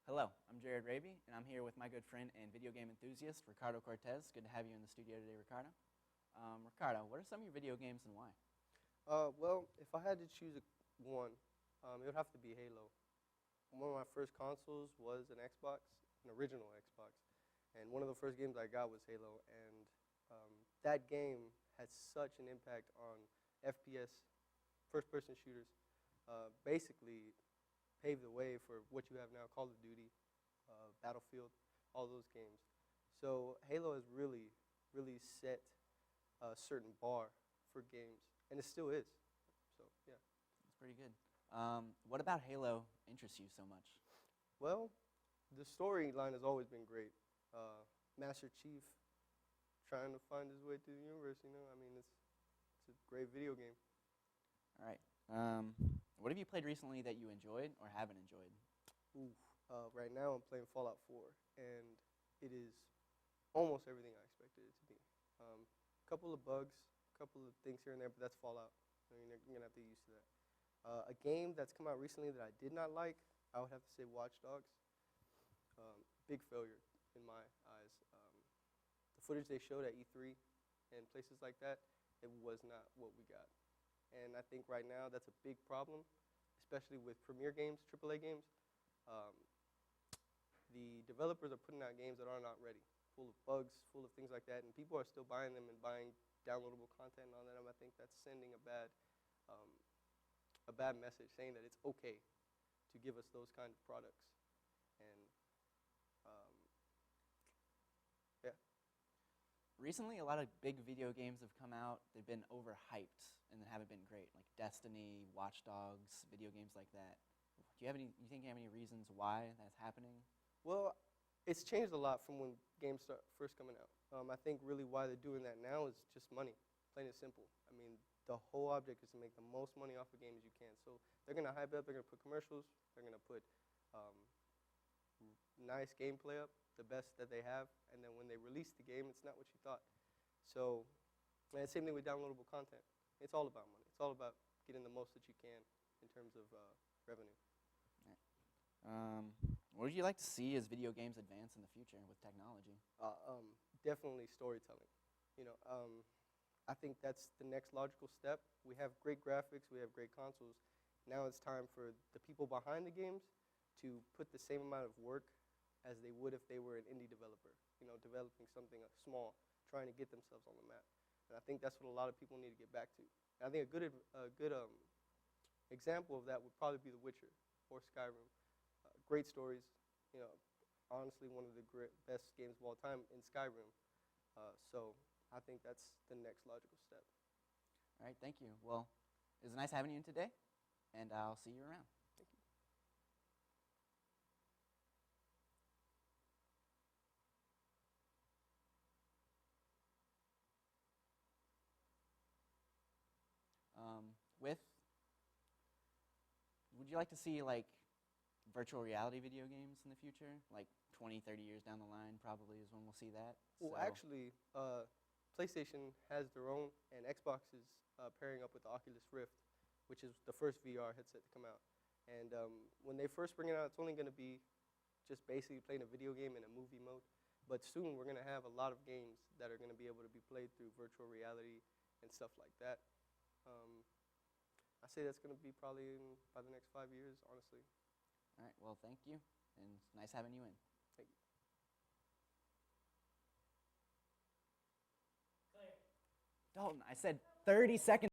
Hello, I'm Jared Raby, and I'm here with my good friend and video game enthusiast, Ricardo Cortez. Good to have you in the studio today, Ricardo. Ricardo, what are some of your video games and why? Well, if I had to choose one, it would have to be Halo. One of my first consoles was an Xbox, an original Xbox, and one of the first games I got was Halo, and that game had such an impact on FPS, first-person shooters. Basically, paved the way for what you have now, Call of Duty, Battlefield, all those games. So Halo has really, really set a certain bar for games, and it still is. So yeah. That's pretty good. What about Halo interests you so much? Well, the storyline has always been great. Master Chief trying to find his way through the universe, you know? I mean, it's a great video game. All right. What have you played recently that you enjoyed or haven't enjoyed? Right now I'm playing Fallout 4, and it is almost everything I expected it to be. Couple of bugs, a couple of things here and there, but that's Fallout. You're going to have to get used to that. A game that's come out recently that I did not like, I would have to say Watch Dogs. Big failure in my eyes. The footage they showed at E3 and places like that, it was not what we got. And I think right now that's a big problem, especially with premier games, AAA games. The developers are putting out games that are not ready, full of bugs, full of things like that, and people are still buying them and buying downloadable content on them. I think that's sending a bad message, saying that it's okay to give us those kind of products. And yeah. Recently, a lot of big video games have come out. They've been overhyped and then haven't been great, like Destiny, Watch Dogs, video games like that. Do you think you have any reasons why that's happening? Well, it's changed a lot from when games start first coming out. I think really why they're doing that now is just money, plain and simple. I mean, the whole object is to make the most money off a game as you can. So they're going to hype it up, they're going to put commercials, they're going to put nice gameplay up, the best that they have, and then when they release the game, it's not what you thought. So, and same thing with downloadable content. It's all about money. It's all about getting the most that you can in terms of revenue. What would you like to see as video games advance in the future with technology? Definitely storytelling. You know, I think that's the next logical step. We have great graphics, we have great consoles. Now it's time for the people behind the games to put the same amount of work as they would if they were an indie developer, you know, developing something small, trying to get themselves on the map. And I think that's what a lot of people need to get back to. And I think a good example of that would probably be The Witcher or Skyrim. Great stories, you know, honestly one of the best games of all time in Skyrim. So I think that's the next logical step. All right, thank you. Well, it was nice having you in today, and I'll see you around. Thank you. Would you like to see, like, virtual reality video games in the future? Like 20, 30 years down the line probably is when we'll see that. Well, actually, PlayStation has their own, and Xbox is pairing up with the Oculus Rift, which is the first VR headset to come out. And when they first bring it out, it's only going to be just basically playing a video game in a movie mode. But soon we're going to have a lot of games that are going to be able to be played through virtual reality and stuff like that. I say that's going to be probably by the next 5 years, honestly. All right, well, thank you, and it's nice having you in. Thank you. Dalton, I said 30 seconds.